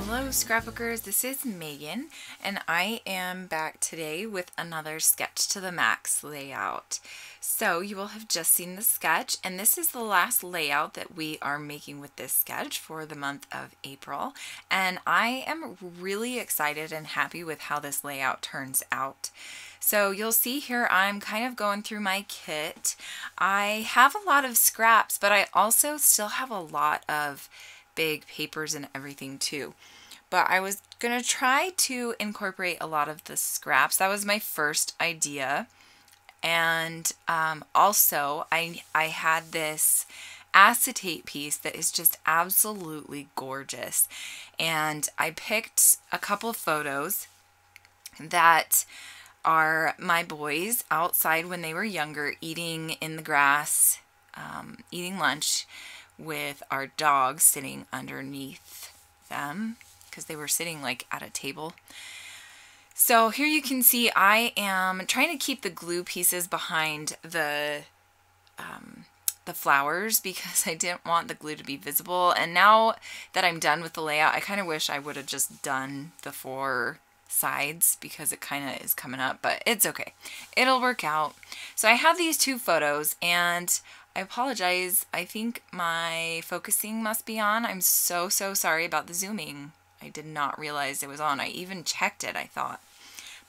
Hello scrapbookers, this is Megan and I am back today with another Sketch to the Max layout. So you will have just seen the sketch, and this is the last layout that we are making with this sketch for the month of April, and I am really excited and happy with how this layout turns out. So you'll see here I'm kind of going through my kit. I have a lot of scraps, but I also still have a lot of big papers and everything too. But I was gonna try to incorporate a lot of the scraps. That was my first idea. And also I had this acetate piece that is just absolutely gorgeous. And I picked a couple photos that are my boys outside when they were younger, eating in the grass, eating lunch with our dog sitting underneath them because they were sitting like at a table. So here you can see I am trying to keep the glue pieces behind the flowers because I didn't want the glue to be visible. And now that I'm done with the layout, I kind of wish I would have just done the 4 sides because it kind of is coming up, but it's okay. It'll work out. So I have these 2 photos, and I apologize. I think my focusing must be on. I'm so sorry about the zooming. I did not realize it was on. I even checked it, I thought,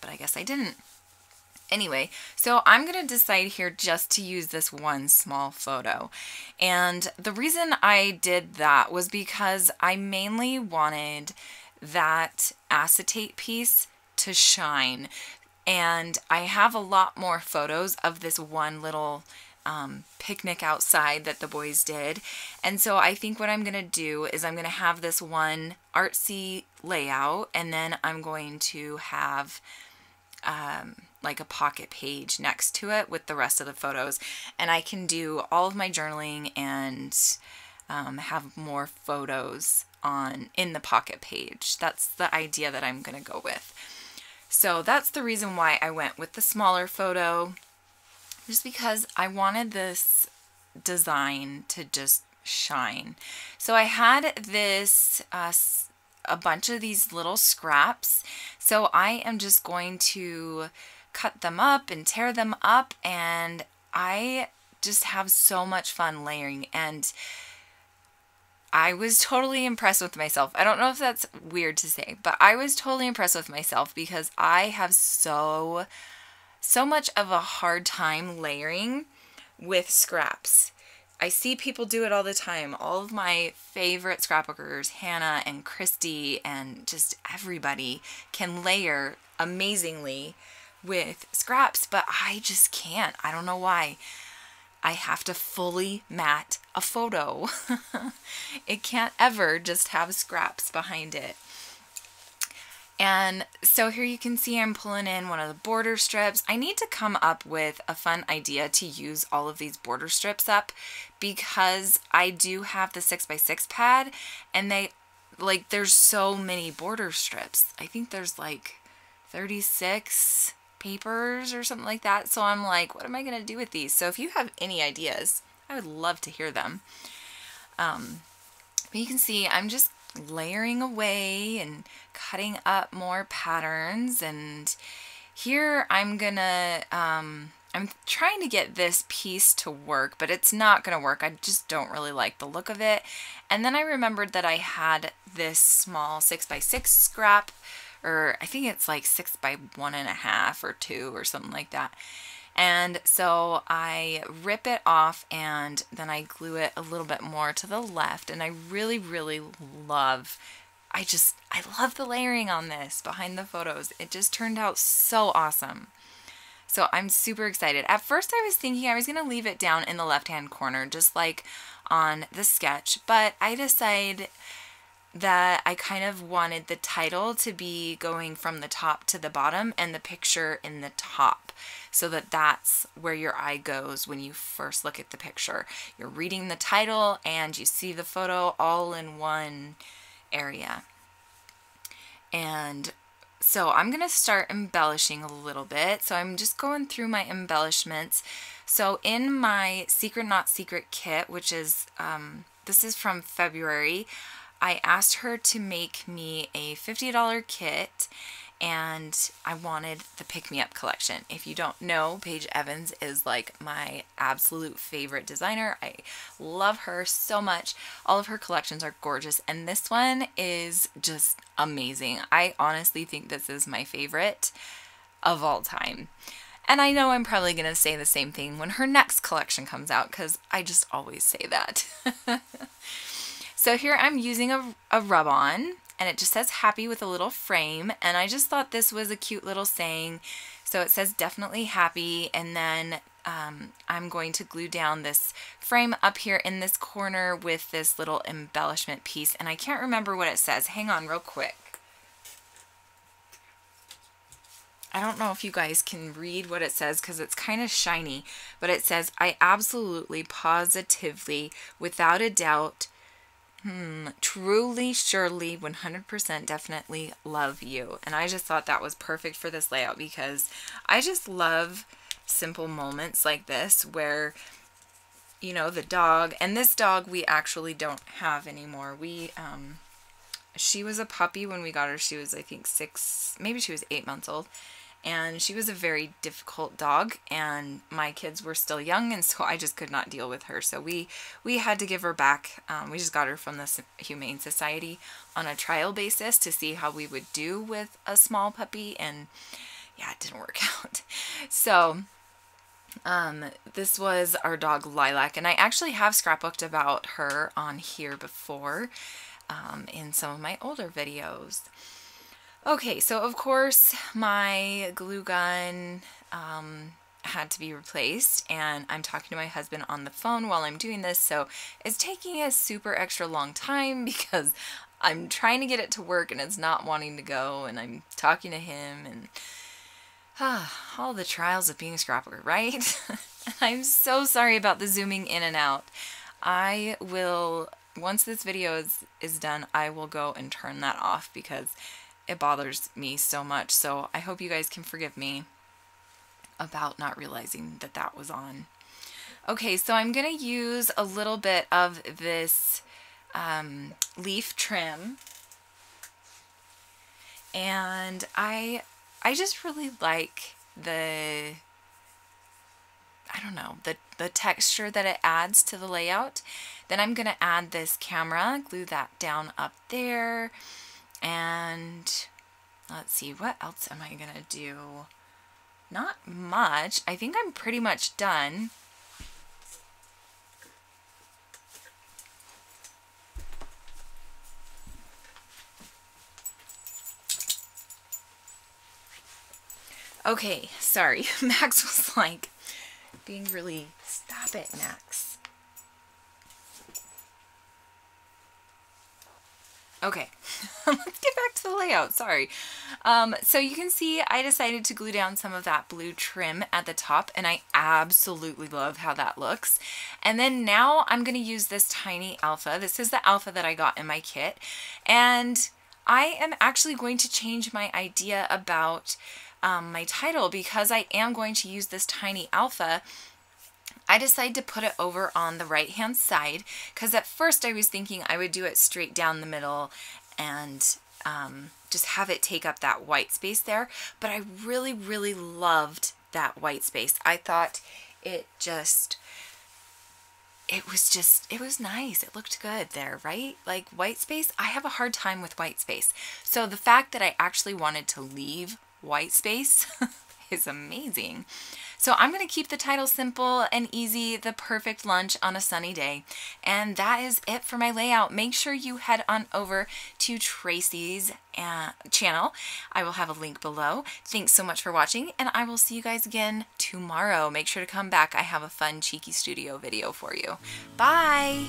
but I guess I didn't. Anyway, so I'm going to decide here just to use this one small photo. And the reason I did that was because I mainly wanted that acetate piece to shine. And I have a lot more photos of this one little picnic outside that the boys did. And so I think what I'm going to do is I'm going to have this one artsy layout, and then I'm going to have like a pocket page next to it with the rest of the photos. And I can do all of my journaling and have more photos in the pocket page. That's the idea that I'm going to go with. So that's the reason why I went with the smaller photo, just because I wanted this design to just shine. So I had this a bunch of these little scraps, so I am just going to cut them up and tear them up, and I just have so much fun layering, and I was totally impressed with myself. I don't know if that's weird to say, but I was totally impressed with myself because I have so much of a hard time layering with scraps. I see people do it all the time. All of my favorite scrapbookers, Hannah and Christy and just everybody, can layer amazingly with scraps, but I just can't. I don't know why. I have to fully mat a photo. It can't ever just have scraps behind it. And so here you can see I'm pulling in one of the border strips. I need to come up with a fun idea to use all of these border strips up, because I do have the 6x6 pad, and there's so many border strips. I think there's like 36 papers or something like that. So I'm like, what am I going to do with these? So if you have any ideas, I would love to hear them. But you can see I'm just layering away and cutting up more patterns, and here I'm gonna I'm trying to get this piece to work, but it's not gonna work. I just don't really like the look of it. And then I remembered that I had this small 6x6 scrap, or I think it's like 6 by 1.5 or 2 or something like that. And so I rip it off, and then I glue it a little bit more to the left. And I really love, I love the layering on this behind the photos. It just turned out so awesome. So I'm super excited. At first I was thinking I was going to leave it down in the left-hand corner, just like on the sketch. But I decided that I kind of wanted the title to be going from the top to the bottom and the picture in the top, so that that's where your eye goes when you first look at the picture. You're reading the title and you see the photo all in one area. And so I'm going to start embellishing a little bit. So I'm just going through my embellishments. So in my Secret Not Secret kit, which is, this is from February, I asked her to make me a $50 kit, and I wanted the Pick Me Up collection. If you don't know, Paige Evans is like my absolute favorite designer. I love her so much. All of her collections are gorgeous, and this one is just amazing. I honestly think this is my favorite of all time. And I know I'm probably going to say the same thing when her next collection comes out, because I just always say that. So here I'm using a rub-on, and it just says happy with a little frame, and I just thought this was a cute little saying. So it says definitely happy, and then I'm going to glue down this frame up here in this corner with this little embellishment piece, and I can't remember what it says. Hang on real quick. I don't know if you guys can read what it says because it's kind of shiny, but it says, I absolutely, positively, without a doubt, truly, surely, 100% definitely love you. And I just thought that was perfect for this layout because I just love simple moments like this where, you know, the dog, and this dog we actually don't have anymore. She was a puppy when we got her. She was, I think, 6, maybe she was 8 months old. And she was a very difficult dog, and my kids were still young, and so I just could not deal with her. So we had to give her back. We just got her from the Humane Society on a trial basis to see how we would do with a small puppy, and yeah, it didn't work out. So this was our dog Lilac, and I actually have scrapbooked about her on here before in some of my older videos. Okay, so of course my glue gun had to be replaced, and I'm talking to my husband on the phone while I'm doing this, so it's taking a super extra long time because I'm trying to get it to work and it's not wanting to go, and I'm talking to him, and all the trials of being a scrapbooker, right? I'm so sorry about the zooming in and out. I will, once this video is done, I will go and turn that off because it bothers me so much. So I hope you guys can forgive me about not realizing that that was on. Okay, so I'm going to use a little bit of this leaf trim. And I just really like the, I don't know, the texture that it adds to the layout. Then I'm going to add this camera, glue that down up there. And let's see, what else am I going to do? Not much. I think I'm pretty much done. Okay, sorry. Max was like being really, stop it, Max. Okay, let's get back to the layout, sorry. So you can see I decided to glue down some of that blue trim at the top, and I absolutely love how that looks. And then now I'm going to use this tiny alpha. This is the alpha that I got in my kit, and I am actually going to change my idea about my title because I am going to use this tiny alpha. I decided to put it over on the right hand side because at first I was thinking I would do it straight down the middle and just have it take up that white space there, but I really, really loved that white space. I thought it was nice. It looked good there, right? Like white space, I have a hard time with white space. So the fact that I actually wanted to leave white space is amazing. So I'm going to keep the title simple and easy, the perfect lunch on a sunny day. And that is it for my layout. Make sure you head on over to Tracy's channel. I will have a link below. Thanks so much for watching, and I will see you guys again tomorrow. Make sure to come back. I have a fun Cheeky Studio video for you. Bye!